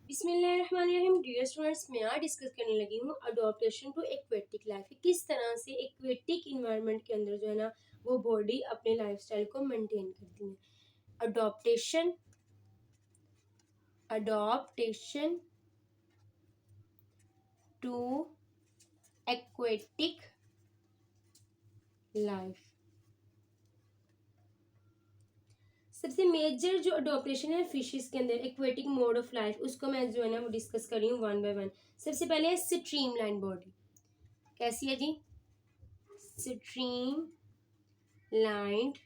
बिस्मिल्लाहिर्रहमानिर्रहीम। Dear students, मैं आज डिस्कस करने लगी हूँ अडॉप्टेशन टू एक्वेटिक लाइफ। किस तरह से एक्वेटिक इन्वायरमेंट के अंदर जो है ना वो बॉडी अपने लाइफस्टाइल को मेंटेन करती है। Adaptation adaptation to aquatic life. सबसे मेजर जो अडॉप्टेशन है फिशेस के अंदर एक्वेटिक मोड ऑफ लाइफ, उसको मैं जो है ना वो डिस्कस कर रही हूँ वन बाय वन। सबसे पहले है स्ट्रीम लाइन बॉडी। कैसी है जी? Stream lined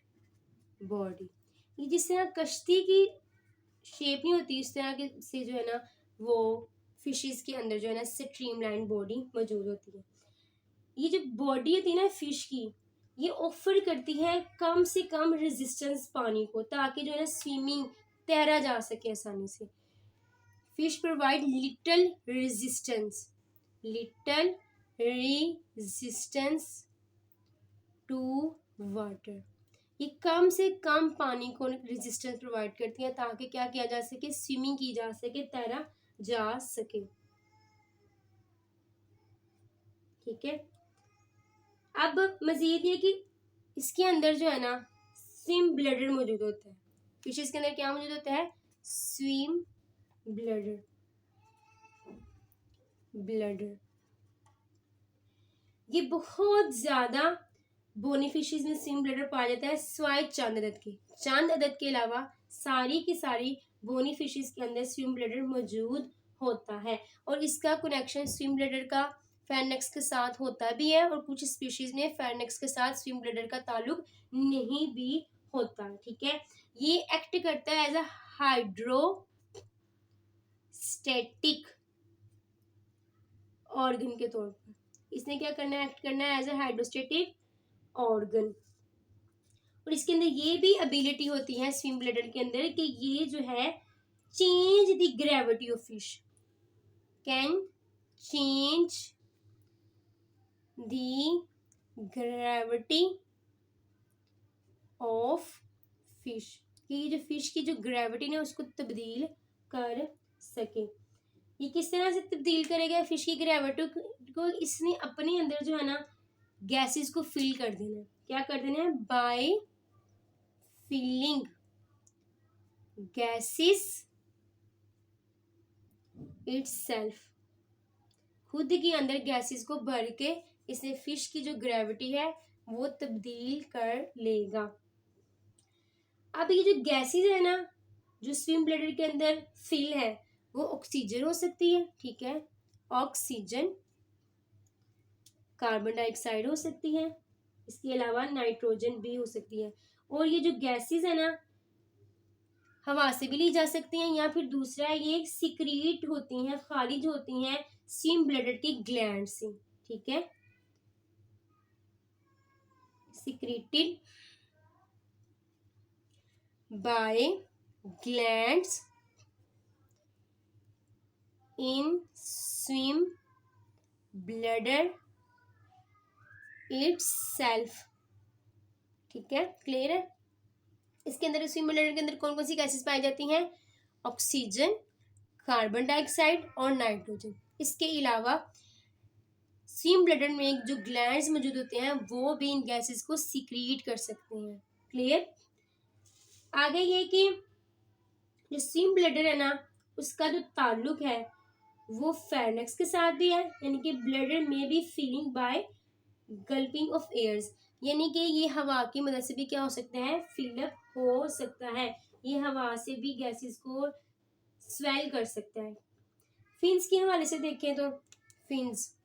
body. ये जिस तरह कश्ती की शेप नहीं होती, इस तरह के से जो है ना वो फिशेस के अंदर जो है ना स्ट्रीम लाइन बॉडी मौजूद होती है। ये जो बॉडी होती है ना फिश की, ये ऑफर करती है कम से कम रेजिस्टेंस पानी को, ताकि जो है ना स्विमिंग तैरा जा सके आसानी से। Fish provide little resistance to water. ये कम से कम पानी को रेजिस्टेंस प्रोवाइड करती है, ताकि क्या किया जा सके, स्विमिंग की जा सके, तैरा जा सके। ठीक है। अब मजीद ये कि इसके अंदर जो है ना स्विम ब्लैडर मौजूद होता है। फिशेस के अंदर क्या मौजूद होता है? Swim bladder. ये बहुत ज्यादा बोनी फिशेस में स्विम ब्लैडर पाया जाता है, स्वाय चांद अदद के अलावा सारी की सारी बोनी फिशेस के अंदर स्विम ब्लैडर मौजूद होता है। और इसका कनेक्शन स्विम ब्लैडर का फेरनेक्स के साथ होता भी है, और कुछ स्पीशीज में फेरनेक्स के साथ स्विम ब्लैडर का ताल्लुक नहीं भी होता। ठीक है। ये एक्ट करता है एज अ हाइड्रोस्टेटिक ऑर्गन के तौर पर। इसने क्या करना है? एक्ट करना है एज अ हाइड्रोस्टेटिक ऑर्गन। और इसके अंदर ये भी एबिलिटी होती है स्विम ब्लैडर के अंदर कि ये जो है change the gravity of fish, can change the gravity of fish. ये जो फिश की जो ग्रेविटी ने उसको तब्दील कर सके। ये किस तरह से तब्दील करेगा फिश की ग्रेविटी को? इसने अपने अंदर जो है ना गैसेस को फिल कर देना है। क्या कर देना है? By filling gases itself. खुद के अंदर गैसेस को भर के इसने फिश की जो ग्रेविटी है वो तब्दील कर लेगा। अब ये जो गैसेस है ना जो स्विम ब्लैडर के अंदर फिल है, वो ऑक्सीजन हो सकती है। ठीक है, ऑक्सीजन, कार्बन डाइऑक्साइड हो सकती है, इसके अलावा नाइट्रोजन भी हो सकती है। और ये जो गैसेस है ना हवा से भी ली जा सकती हैं, या फिर दूसरा ये सिक्रीट होती हैं, खारिज होती हैं स्विम ब्लैडर की ग्लैंड से। ठीक है, secreted by glands in swim bladder itself. ठीक है, क्लियर है? इसके अंदर स्विम ब्लैडर के अंदर कौन कौन सी गैसेस पाई जाती हैं? ऑक्सीजन, कार्बन डाइऑक्साइड और नाइट्रोजन। इसके अलावा स्विम ब्लैडर में जो ग्लैंड्स मौजूद होते हैं वो भी इन गैसेस को सीक्रेट कर सकते हैं। क्लियर? आगे ये कि जो स्विम ब्लैडर है ना उसका जो ताल्लुक है वो फेरनेक्स के साथ भी है, यानी कि ब्लैडर में भी filling by gulping of airs, यानी कि ये हवा की मदद से भी क्या हो सकता है? फिलअप हो सकता है। ये हवा से भी गैसेस को स्वेल कर सकता है। फिन्स के हवाले से देखें तो फिन्स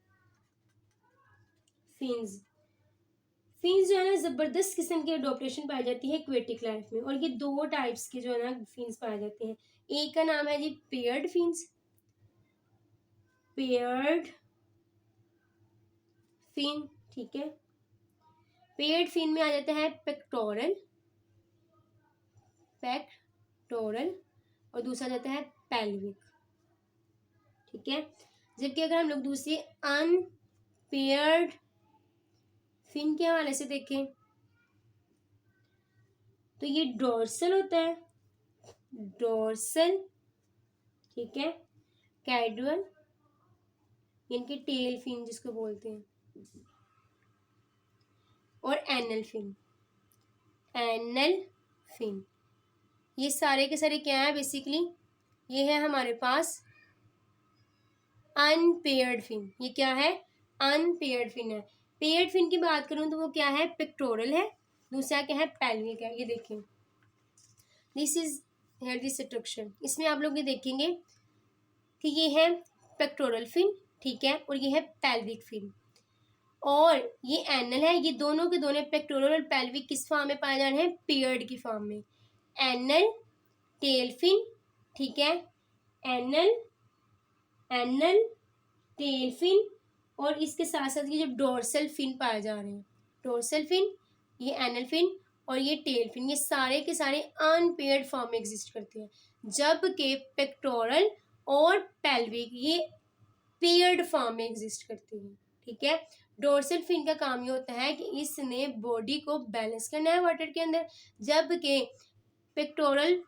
जो है ना जबरदस्त किस्म की अडॉप्टेशन पाई जाती है एक्वेटिक लाइफ में। और ये दो टाइप्स के जो है ना फिन्स पाए जाते हैं। एक का नाम है जी पेयर्ड फिन। ठीक है, पेयर्ड फिन में आ जाता है पेक्टोरल, और दूसरा जाता है पेल्विक। ठीक है, जबकि अगर हम लोग दूसरे अनपेयर्ड फिन के हवाले से देखें तो ये डोर्सल होता है, डोर्सल। ठीक है, कैडुअल यानी कि टेल फिन जिसको बोलते हैं, और एनल फिन। एनल फिन ये सारे के सारे क्या है बेसिकली, ये है हमारे पास अनपेयर्ड फिन। ये क्या है, अनपेयर्ड फिन है। पेयर्ड फिन की बात करूं तो वो क्या है, पेक्टोरल है, दूसरा क्या है पेल्विक है। ये देखें, this is here this structure. इसमें आप लोग ये देखेंगे कि ये है पेक्टोरल फिन, ठीक है, और ये है पेल्विक फिन, और ये एनल है। ये दोनों के दोनों पेक्टोरल और पेल्विक किस फॉर्म में पाए जा रहे हैं, पेयर्ड की फॉर्म में। एनल टेल फिन, ठीक है, एनल एनल टेल फिन, और इसके साथ साथ ये जो डोर्सल फिन पाए जा रहे हैं, डोर्सल फिन, ये एनल फिन और ये टेल फिन, ये सारे के सारे अनपेयर्ड फॉर्म में एग्जिस्ट करते हैं, जबकि पेक्टोरल और पेल्विक ये पेयर्ड फॉर्म में एग्जिस्ट करते हैं, ठीक है। डोर्सल फिन का काम ये होता है कि इसने बॉडी को बैलेंस करना है वाटर के अंदर, जबकि पेक्टोरल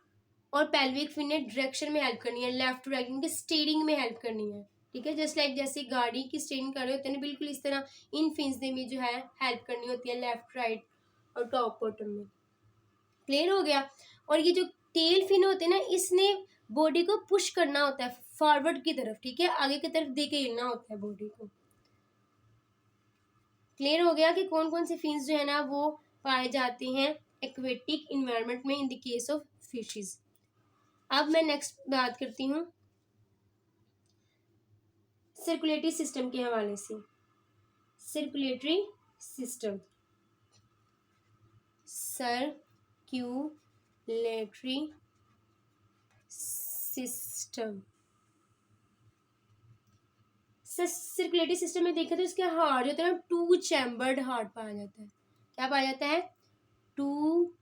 और पेल्विक फिन ने डायरेक्शन में हेल्प करनी है, लेफ्ट टू राइट, इनके स्टीयरिंग में हेल्प करनी है, ठीक है। जस्ट लाइक जैसे गाड़ी की स्टीयरिंग कर रहे होते हैं ना, बिल्कुल इस तरह इन फिन्स ने भी जो है हेल्प करनी होती है लेफ्ट राइट और टॉप बॉटम में। क्लियर हो गया। और ये जो टेल फिन होते हैं ना, इसने बॉडी को पुश करना होता है फॉरवर्ड की तरफ, ठीक है, आगे की तरफ दे के हिलना होता है बॉडी को। क्लियर हो गया कि कौन कौन से फिन्स जो है ना वो पाए जाते हैं एक्वेटिक इन्वायरमेंट में in the case of fishes. अब मैं नेक्स्ट बात करती हूँ सर्कुलेटरी सिस्टम के हवाले से। Circulatory system, circulatory system, circulatory system में देखें तो इसके हार्ट जो होता है ना, टू चैम्बर्ड हार्ट पाया जाता है। क्या पाया जाता है, टू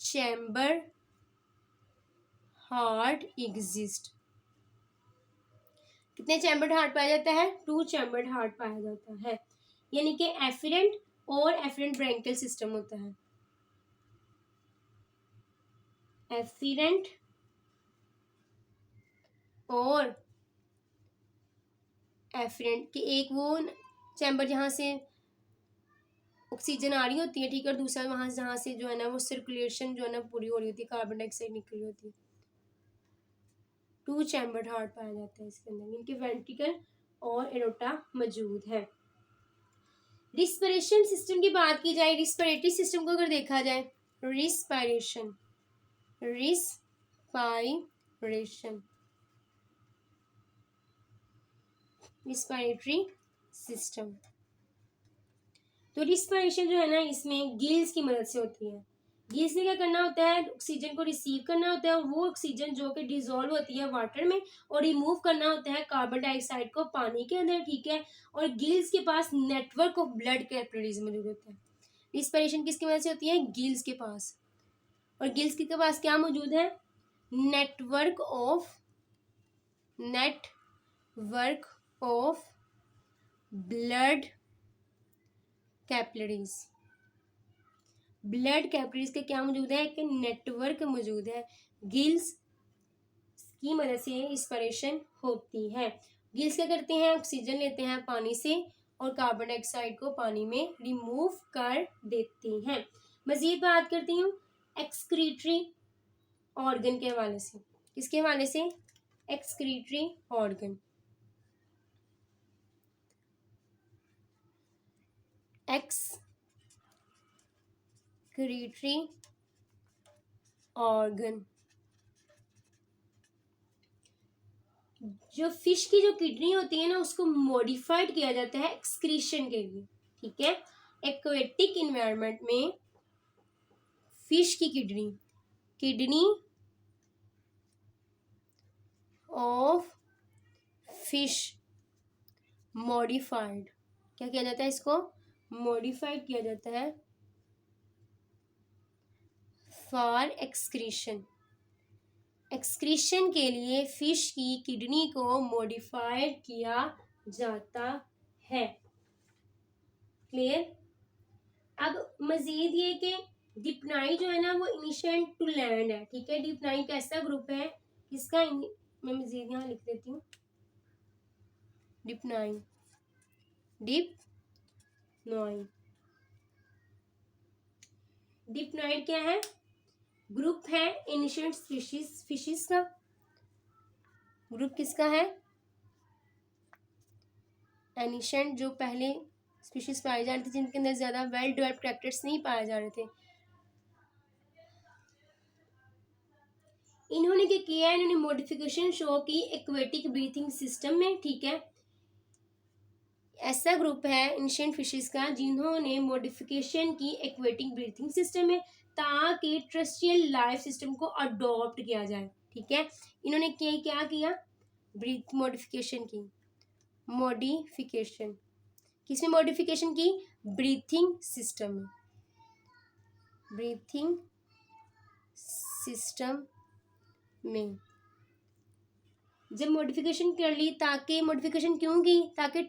चैम्बर हार्ट एग्जिस्ट। कितने चैम्बर्ड हार्ट पाया जाता है, टू चैम्बर्ड हार्ट पाया जाता है, यानी कि एफिरेंट और एफिरेंट ब्रैंकियल सिस्टम होता है। एफिरेंट और एफिरेंट के एक वो चैम्बर जहाँ से ऑक्सीजन आ रही होती है, ठीक है, और दूसरा वहाँ जहाँ से जो है ना वो सर्कुलेशन जो है ना पूरी हो रही होती है, कार्बन डाइऑक्साइड निकल रही होती है। टू चैम्बर्ड हार्ट पाया जाता है इसके अंदर, इनके वेंट्रिकल और एरोटा मौजूद है। रिस्पिरेशन सिस्टम की बात की जाए, रिस्पिरेटरी सिस्टम को अगर देखा जाए, रिस्पायरेशन, रिस्पायरेशन, रिस्पायरेटरी सिस्टम। तो रिस्पिरेशन जो है ना इसमें गिल्स की मदद से होती है। गिल्स ने क्या करना होता है, ऑक्सीजन को रिसीव करना होता है, और वो ऑक्सीजन जो कि डिजोल्व होती है वाटर में, और रिमूव करना होता है कार्बन डाइऑक्साइड को पानी के अंदर, ठीक है। और गिल्स के पास नेटवर्क ऑफ ब्लड कैपिलरीज मौजूद होता है। रिस्पिरेशन किसकी वजह से होती है, गिल्स के पास। और गिल्स के पास क्या मौजूद है, network of blood capillaries. Blood capillaries का क्या मौजूद है, एक नेटवर्क मौजूद है। गिल्स की मदद से रिस्पिरेशन होती है। गिल्स क्या करते हैं, ऑक्सीजन लेते हैं पानी से और कार्बन डाइऑक्साइड को पानी में रिमूव कर देते हैं। मजीद बात करती हूँ एक्सक्रीटरी ऑर्गन के हवाले से। किसके हवाले से, एक्सक्रीटरी ऑर्गन। एक्सक्रीटरी ऑर्गन, जो फिश की जो किडनी होती है ना उसको मॉडिफाइड किया जाता है एक्सक्रीशन के लिए, ठीक है। एक्वेटिक इन्वायरमेंट में फिश की किडनी ऑफ फिश मॉडिफाइड, क्या किया जाता है, इसको मॉडिफाइड किया जाता है फॉर एक्सक्रीशन। एक्सक्रीशन के लिए फिश की किडनी को मॉडिफाइड किया जाता है। क्लियर। अब मजीद ये कि डिप्नाई जो है ना वो इनिशिएंट टू लैंड है, ठीक है। डिप्नाई कैसा ग्रुप है, किसका, मैं मजीद यहाँ लिख देती हूँ, डिप्नोइन, डिप्नोइन। डिप्नोइड क्या है? ग्रुप है एनिशिएंट फिशिस का। ग्रुप किसका है? एनिशिएंट, जो पहले स्पीशीज पाए जा रहे थे जिनके अंदर ज्यादा वेल डेवलप्ड कैरेक्टर्स नहीं पाए जा रहे थे। इन्होंने क्या किया है? इन्होंने मॉडिफिकेशन शो की एक्वेटिक ब्रीथिंग सिस्टम में। ठीक है, ऐसा ग्रुप है एंशिएंट फिशेस का जिन्होंने मॉडिफिकेशन की एक्वेटिक ब्रीथिंग सिस्टम में, ताकि टर्स्ट्रियल लाइफ सिस्टम को अडॉप्ट किया जाए। ठीक है, इन्होंने क्या किया? ब्रीथ मॉडिफिकेशन की। मॉडिफिकेशन किसमें? मॉडिफिकेशन की ब्रीथिंग सिस्टम में। ब्रीथिंग सिस्टम में जब मॉडिफिकेशन कर ली, ताकि मॉडिफिकेशन क्यों की? ताकि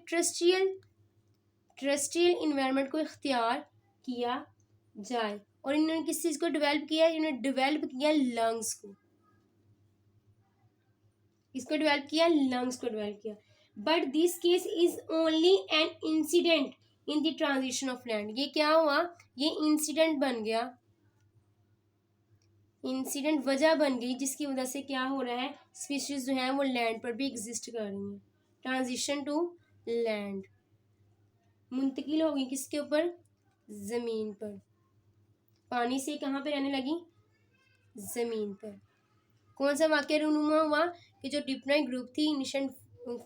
टर्स्ट्रियल इन्वायरमेंट को इख्तियार किया जाए। और इन्होंने किस चीज को डेवलप किया? इन्होंने डेवलप किया लंग्स को। इसको डेवलप किया, लंग्स को डेवलप किया। But this case is only an incident in the transition of land. ये क्या हुआ? ये इंसिडेंट बन गया, इंसिडेंट वजह बन गई जिसकी वजह से क्या हो रहा है? स्पीशीज जो है वो लैंड पर भी एग्जिस्ट कर रही हैं। ट्रांजिशन टू लैंड, मुंतकिल हो गई किसके ऊपर? जमीन पर। पानी से कहाँ पे रहने लगी? जमीन पर। कौन सा वाक्य रूनुमा हुआ? कि जो डिप्नोइड ग्रुप थी, इनिशिएंट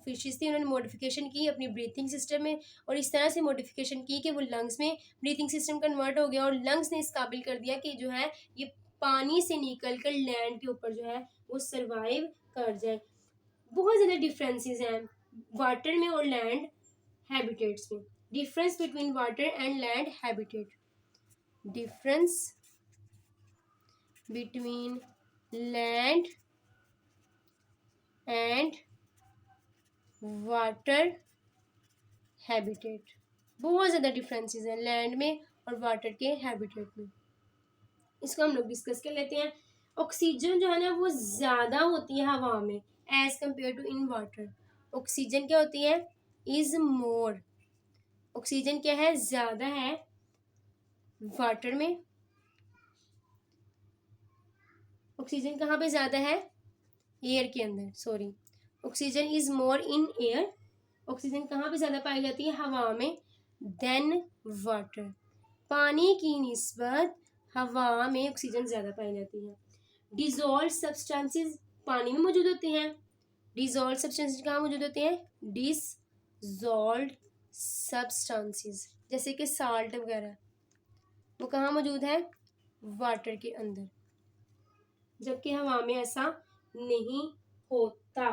फिशेस थी, उन्होंने मॉडिफिकेशन की अपनी ब्रीथिंग सिस्टम में, और इस तरह से मॉडिफिकेशन की कि वो लंग्स में ब्रीथिंग सिस्टम कन्वर्ट हो गया, और लंग्स ने इस काबिल कर दिया कि जो है ये पानी से निकल कर लैंड के ऊपर जो है वो सर्वाइव कर जाए। बहुत ज़्यादा डिफरेंसेस हैं वाटर में और लैंड हैबिटेट्स में। Difference between water and land habitat. Difference between land and water habitat. बहुत ज़्यादा डिफरेंसेस हैं लैंड में और वाटर के हैबिटेट में। इसको हम लोग डिस्कस कर लेते हैं। ऑक्सीजन जो है ना वो ज़्यादा होती है हवा में as compare to in water. Oxygen क्या होती है? Is more. ऑक्सीजन क्या है? ज़्यादा है वाटर में। ऑक्सीजन कहाँ पे ज़्यादा है? एयर के अंदर, sorry. Oxygen is more in air. Oxygen कहाँ पे ज़्यादा पाई जाती है? हवा में। Than water. पानी की निस्बत हवा में ऑक्सीजन ज़्यादा पाई जाती है। डिजॉल्व सब्सटेंसेस पानी में मौजूद होते हैं। डिजॉल्व सब्सटेंसेस कहाँ मौजूद होते हैं? डिसॉल्व्ड सब्सटेंसेस, जैसे कि साल्ट वगैरह, वो कहाँ मौजूद है? वाटर के अंदर, जबकि हवा में ऐसा नहीं होता।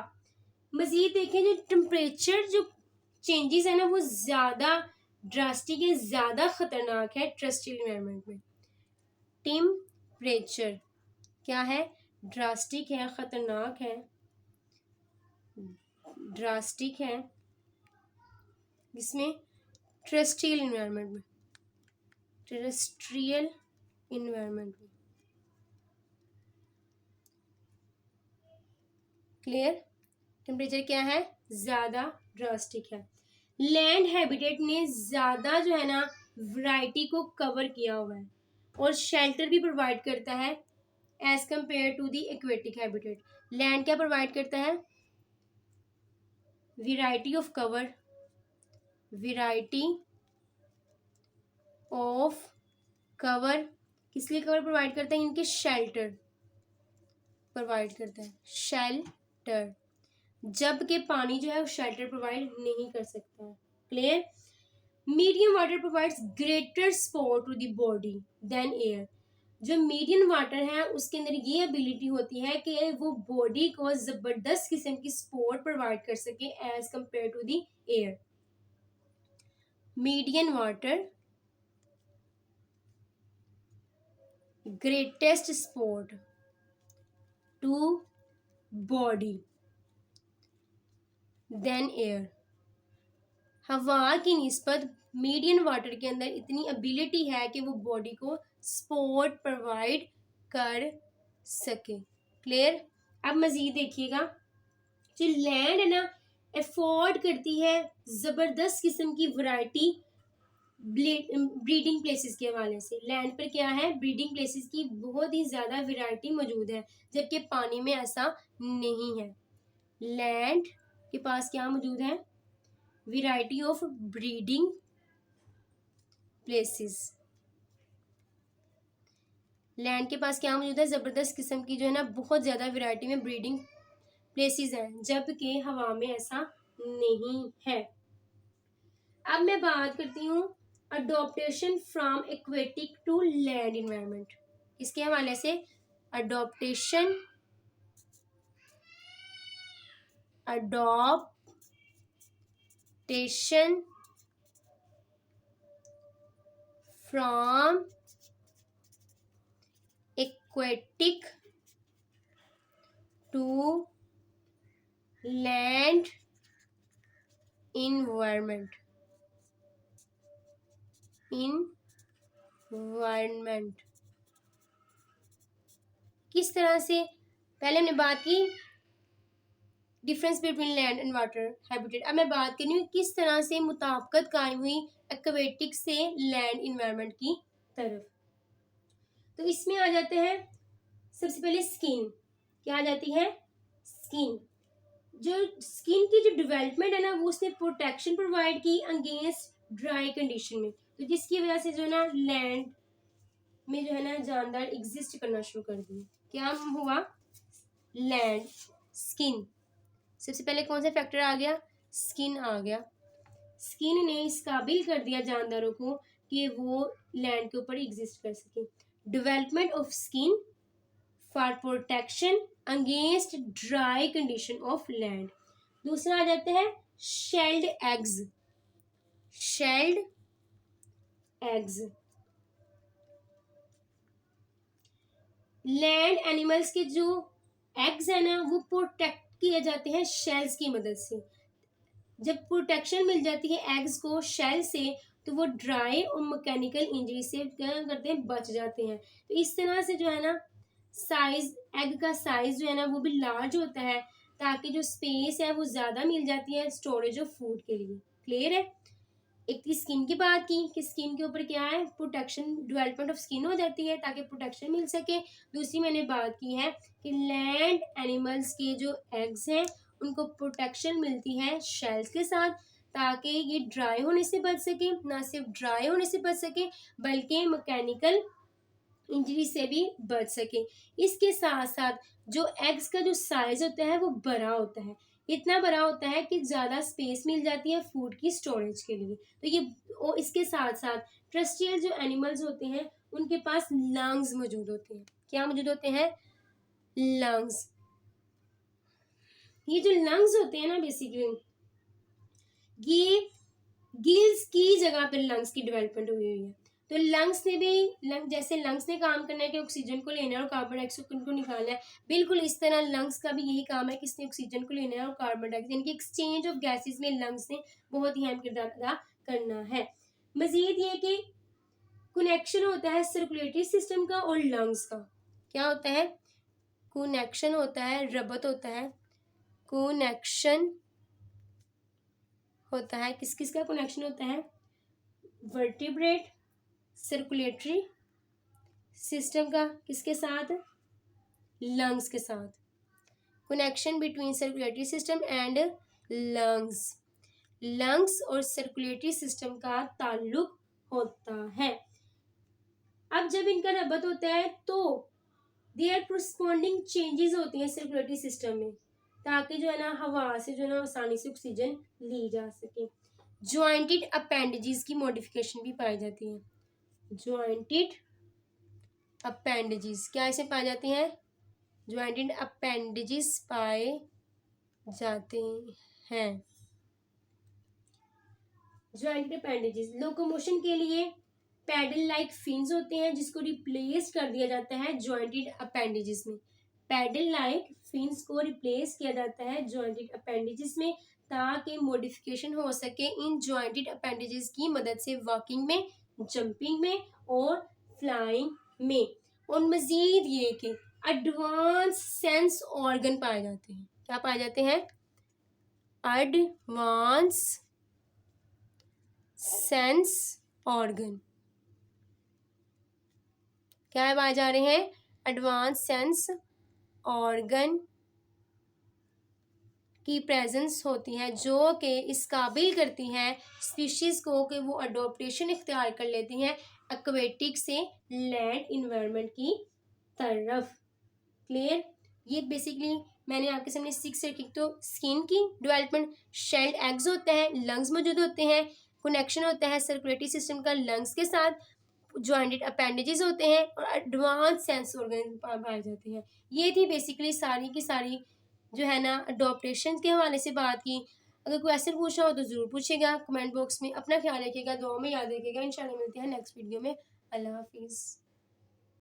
मजीद देखें, जो टेम्परेचर जो चेंजेस है ना वो ज़्यादा ड्रास्टिक है, ज़्यादा खतरनाक है टर्स्ट्रियल एनवायरनमेंट में। टेम्परेचर क्या है? ड्रास्टिक है, खतरनाक है, ड्रास्टिक है। इसमें टर्स्ट्रियल एनवायरनमेंट में, टर्स्ट्रियल एनवायरनमेंट में। क्लियर? टेम्परेचर क्या है? ज़्यादा ड्रास्टिक है। लैंड हैबिटेट ने ज़्यादा जो है ना वैरायटी को कवर किया हुआ है और शेल्टर भी प्रोवाइड करता है as compare to the aquatic habitat. Land क्या प्रोवाइड करता है? Variety of cover, variety of cover. किस लिए कवर प्रोवाइड करता है? इनके शेल्टर प्रोवाइड करता है, शेल्टर, जबकि पानी जो है वो शेल्टर प्रोवाइड नहीं कर सकता है। Clear? Medium water provides greater support to the body than air. जो मीडियम वाटर है उसके अंदर ये एबिलिटी होती है कि वो बॉडी को जबरदस्त किस्म की सपोर्ट प्रोवाइड कर सके as compare to the air. Medium water greatest support to body than air. हवा की निस्बत मीडियम वाटर के अंदर इतनी एबिलिटी है कि वो बॉडी को सपोर्ट प्रोवाइड कर सके। क्लियर? अब मजीद देखिएगा, जो लैंड है ना अफोर्ड करती है ज़बरदस्त किस्म की वैरायटी ब्रीडिंग प्लेसेस के हवाले से। लैंड पर क्या है, ब्रीडिंग प्लेसेस की बहुत ही ज़्यादा वैरायटी मौजूद है, जबकि पानी में ऐसा नहीं है। लैंड के पास क्या मौजूद है, variety of breeding places. Land के पास क्या मौजूद है, ज़बरदस्त किस्म की जो है ना बहुत ज़्यादा वैरायटी में ब्रीडिंग प्लेसेस हैं, जबकि हवा में ऐसा नहीं है। अब मैं बात करती हूँ adaptation from aquatic to land environment. इसके हवाले से adaptation from aquatic to land environment. किस तरह से, पहले हमने बात की difference between land and water habitat. अब मैं बात कर रही हूँ किस तरह से मुताबिकत कायम हुई एक्वेटिक से लैंड इन्वायरमेंट की तरफ। तो इसमें आ जाते हैं सबसे पहले स्किन। क्या आ जाती है, स्किन। जो स्किन की जो डेवलपमेंट है ना, वो उसने प्रोटेक्शन प्रोवाइड की अगेंस्ट ड्राई कंडीशन में, तो जिसकी वजह से जो है ना लैंड में जो है ना जानदार एग्जिस्ट करना शुरू कर दिए। क्या हुआ, लैंड स्किन। सबसे पहले कौन सा फैक्टर आ गया, स्किन आ गया। स्किन ने इस काबिल कर दिया जानदारों को कि वो लैंड के ऊपर एग्जिस्ट कर सके। Development of skin for protection against dry condition of land. दूसरा आ जाता है shelled eggs. Shelled eggs, land animals के जो एग्स है ना वो प्रोटेक्ट किए जाते हैं शेल्स की मदद से। जब प्रोटेक्शन मिल जाती है एग्स को शेल से, तो वो ड्राई और मैकेनिकल इंजरी से क्या करते हैं, बच जाते हैं। तो इस तरह से जो है ना साइज, एग का साइज जो है ना वो भी लार्ज होता है, ताकि जो स्पेस है वो ज़्यादा मिल जाती है स्टोरेज ऑफ फूड के लिए। क्लियर है। एक थी स्किन की बात की कि स्किन के ऊपर क्या है, प्रोटेक्शन, डेवलपमेंट ऑफ स्किन हो जाती है ताकि प्रोटेक्शन मिल सके। दूसरी मैंने बात की है कि लैंड एनिमल्स के जो एग्स हैं उनको प्रोटेक्शन मिलती है शेल्स के साथ, ताकि ये ड्राई होने से बच सके। ना सिर्फ ड्राई होने से बच सके बल्कि मैकेनिकल इंजरी से भी बच सके। इसके साथ साथ जो एग्स का जो साइज होता है वो बड़ा होता है, इतना बड़ा होता है कि ज़्यादा स्पेस मिल जाती है फूड की स्टोरेज के लिए। तो ये और इसके साथ साथ ट्रस्टियल जो एनिमल्स होते हैं उनके पास लंग्स मौजूद होते हैं। क्या मौजूद होते हैं, लंग्स। ये जो लंग्स होते हैं ना बेसिकली ये गिल्स की जगह पर लंग्स की डेवलपमेंट हुई है। तो लंग्स ने भी जैसे लंग्स ने काम करना है कि ऑक्सीजन को लेना है और कार्बन डाइऑक्साइड को निकालना है, बिल्कुल इस तरह लंग्स का भी यही काम है कि इसने ऑक्सीजन को लेना है और कार्बन डाइऑक्साइड यानी कि एक्सचेंज ऑफ गैसेस में लंग्स ने बहुत ही अहम किरदार अदा करना है। मजीद ये कि कनेक्शन होता है सर्कुलेटरी सिस्टम का और लंग्स का। क्या होता है, कनेक्शन होता है, रबत होता है, कनेक्शन होता है, किस किस का कनेक्शन होता है, वर्टिब्रेट सर्कुलेटरी सिस्टम का किसके साथ, लंग्स के साथ। Connection between circulatory system and lungs, lungs और सर्कुलेटरी सिस्टम का ताल्लुक होता है। अब जब इनका रबत होता है तो देयर करस्पॉन्डिंग चेंजेस होती हैं सर्कुलेटरी सिस्टम में, ताकि जो है ना हवा से जो है ना आसानी से ऑक्सीजन ली जा सके। ज्वाइंटेड अपेंडेजेस की मॉडिफिकेशन भी पाई जाती है। ज्वाइंटेड अपेंडेजेस क्या ऐसे पाए जाते हैं, ज्वाइंटेड अपेंडेजेस पाए जाते हैं। ज्वाइंटेड अपेंडेजेस लोकोमोशन के लिए पैडल लाइक फिन्स होते हैं, जिसको रिप्लेस कर दिया जाता है ज्वाइंटेड अपेंडेजेस में। पैडल लाइक फिन्स को रिप्लेस किया जाता है ज्वाइंटेड अपेंडेजेस में, ताकि मॉडिफिकेशन हो सके इन ज्वाइंटेड अपेंडेजेस की मदद से वॉकिंग में, जंपिंग में और फ्लाइंग में। और मजीद ये कि एडवांस सेंस ऑर्गन पाए जाते हैं। क्या पाए जाते हैं, एडवांस सेंस ऑर्गन। क्या पाए जा रहे हैं? एडवांस सेंस ऑर्गन की प्रेजेंस होती है जो कि इस काबिल करती हैं स्पीशीज को कि वो अडोप्टेशन इख्तियार कर लेती हैं एक्वेटिक से लैंड इन्वायरमेंट की तरफ। क्लियर? ये बेसिकली मैंने आपके सामने सीख रखी। तो स्किन की डेवलपमेंट, शेल्ड एग्स होते हैं, लंग्स मौजूद होते हैं, कनेक्शन होता है सर्कुलेटरी सिस्टम का लंग्स के साथ, जॉइंटेड अपेंडेजेस होते हैं और एडवांस सेंस ऑर्गन पाए जाते हैं। ये थी बेसिकली सारी की सारी जो है ना अडॉप्टेशन के हवाले से बात की। अगर क्वेश्चन पूछना हो तो ज़रूर पूछेगा कमेंट बॉक्स में। अपना ख्याल रखिएगा, दुआ में याद रखिएगा। इंशाल्लाह मिलते हैं नेक्स्ट वीडियो में। अल्लाह हाफिज़।